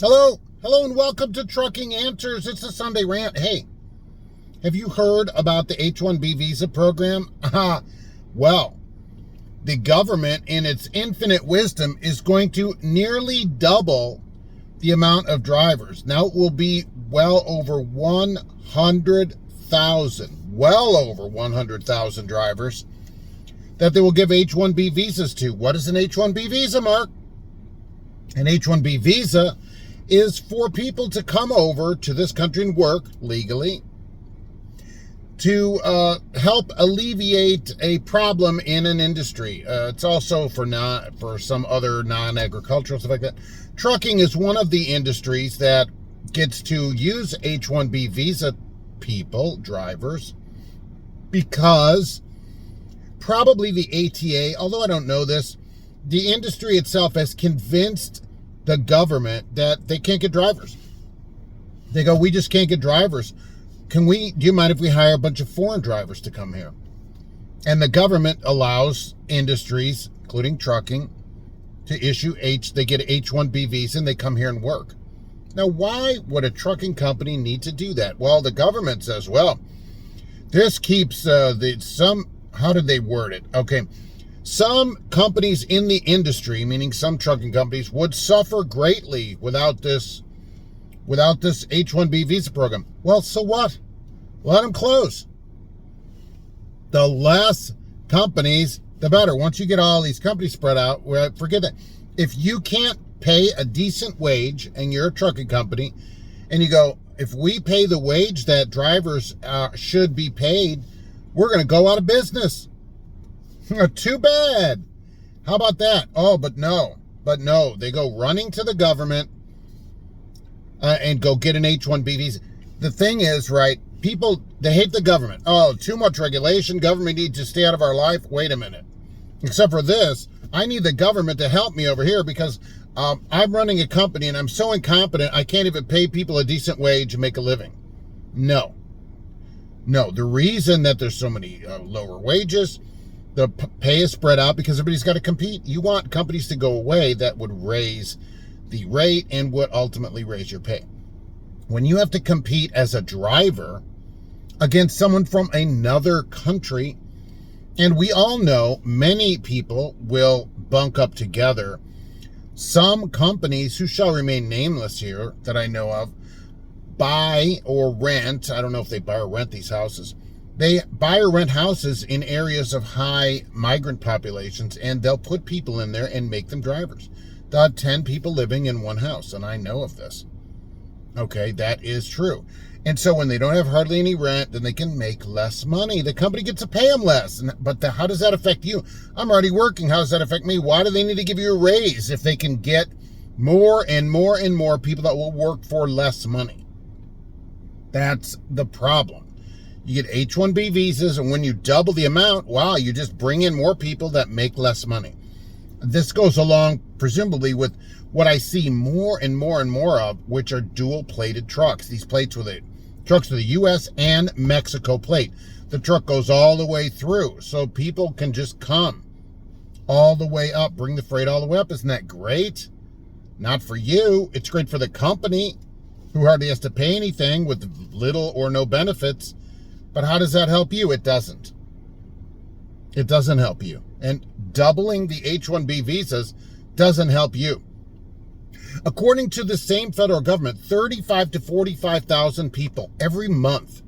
Hello, and welcome to Trucking Answers. It's a Sunday Rant. Hey, have you heard about the H-1B visa program? Well, the government, in its infinite wisdom, is going to nearly double the amount of drivers. Now it will be well over 100,000 drivers that they will give H-1B visas to. What is an H-1B visa, Mark? An H-1B visa is for people to come over to this country and work legally to help alleviate a problem in an industry. It's also for some other non-agricultural stuff like that. Trucking is one of the industries that gets to use H-1B visa drivers, because probably the ATA, although I don't know this, the industry itself has convinced the government that they can't get drivers. They go, we just can't get drivers. Do you mind if we hire a bunch of foreign drivers to come here? And the government allows industries, including trucking, to issue they get an H-1B visa and they come here and work. Now, why would a trucking company need to do that? Well, the government says, well, this keeps how did they word it? Okay. Some companies in the industry, meaning some trucking companies, would suffer greatly without this H-1B visa program. Well, so what? Let them close. The less companies, the better. Once you get all these companies spread out, forget that. If you can't pay a decent wage and you're a trucking company, and you go, if we pay the wage that drivers should be paid, we're going to go out of business. Too bad. How about that? Oh, but no. They go running to the government and go get an H-1B visa. The thing is, right, people, they hate the government. Oh, too much regulation. Government needs to stay out of our life. Wait a minute. Except for this, I need the government to help me over here because I'm running a company and I'm so incompetent I can't even pay people a decent wage and make a living. No, the reason that there's so many lower wages, the pay is spread out because everybody's got to compete. You want companies to go away that would raise the rate and would ultimately raise your pay. When you have to compete as a driver against someone from another country, and we all know many people will bunk up together. Some companies, who shall remain nameless here that I know of, buy or rent, I don't know if they buy or rent these houses, they buy or rent houses in areas of high migrant populations, and they'll put people in there and make them drivers. They'll have 10 people living in one house, and I know of this. Okay, that is true. And so when they don't have hardly any rent, then they can make less money. The company gets to pay them less. But how does that affect you? I'm already working. How does that affect me? Why do they need to give you a raise if they can get more and more and more people that will work for less money? That's the problem. You get H-1B visas, and when you double the amount, wow, you just bring in more people that make less money. This goes along, presumably, with what I see more and more and more of, which are dual-plated trucks. These plates with trucks with the U.S. and Mexico plate. The truck goes all the way through, so people can just come all the way up, bring the freight all the way up. Isn't that great? Not for you. It's great for the company, who hardly has to pay anything with little or no benefits. But how does that help you? It doesn't. It doesn't help you. And doubling the H-1B visas doesn't help you. According to the same federal government, 35 to 45,000 people every month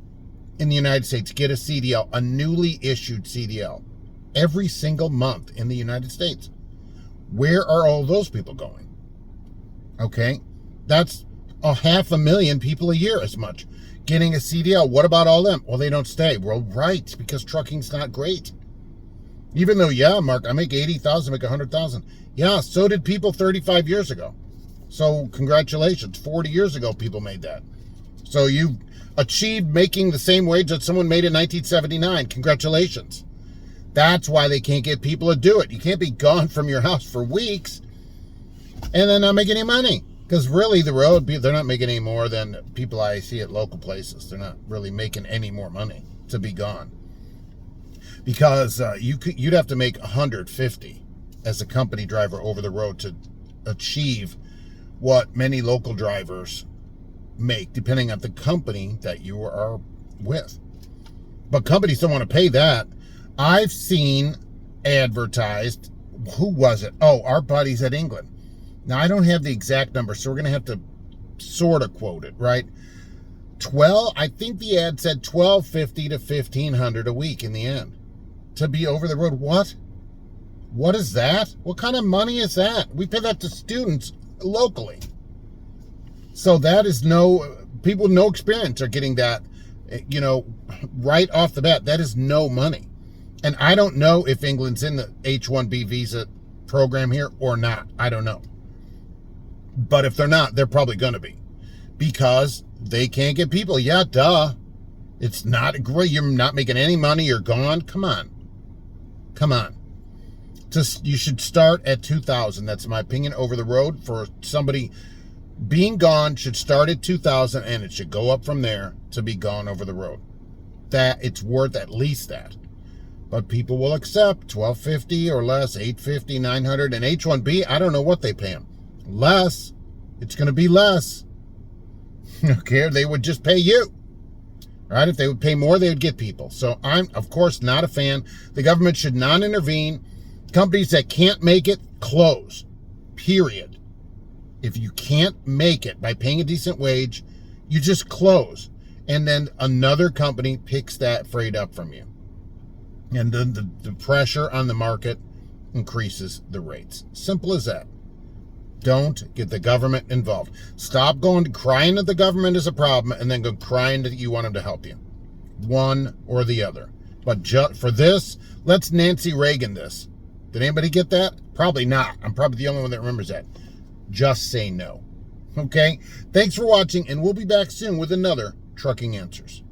in the United States get a CDL, a newly issued CDL, every single month in the United States. Where are all those people going? Okay, that's 500,000 people a year, as much, getting a CDL. What about all them? Well, they don't stay. Well, right, because trucking's not great. Even though, yeah, Mark, I make 80,000, make 100,000. Yeah, so did people 35 years ago. So congratulations, 40 years ago people made that. So you achieved making the same wage that someone made in 1979. Congratulations. That's why they can't get people to do it. You can't be gone from your house for weeks and then not make any money. Because really the road, they're not making any more than people I see at local places. They're not really making any more money to be gone. Because you'd have to make 150 as a company driver over the road to achieve what many local drivers make, depending on the company that you are with. But companies don't want to pay that. I've seen advertised, who was it? Oh, our buddies at England. Now, I don't have the exact number, so we're going to have to sort of quote it, right? I think the ad said $1,250 to $1,500 a week in the end to be over the road. What? What is that? What kind of money is that? We pay that to students locally. So that is people with no experience are getting that, right off the bat. That is no money. And I don't know if England's in the H-1B visa program here or not. I don't know. But if they're not, they're probably going to be. Because they can't get people. Yeah, duh. It's not great. You're not making any money. You're gone. Come on. You should start at 2,000. That's my opinion. Over the road for somebody being gone should start at 2,000, and it should go up from there to be gone over the road. That it's worth at least that. But people will accept $1,250 or less, $850, $900, and H-1B. I don't know what they pay them. Less. It's going to be less. Okay, they would just pay you. Right? If they would pay more, they would get people. So I'm, of course, not a fan. The government should not intervene. Companies that can't make it, close. Period. If you can't make it by paying a decent wage, you just close. And then another company picks that freight up from you. And then the pressure on the market increases the rates. Simple as that. Don't get the government involved. Stop going crying that the government is a problem and then go crying that you want them to help you. One or the other. But for this, let's Nancy Reagan this. Did anybody get that? Probably not. I'm probably the only one that remembers that. Just say no. Okay? Thanks for watching, and we'll be back soon with another Trucking Answers.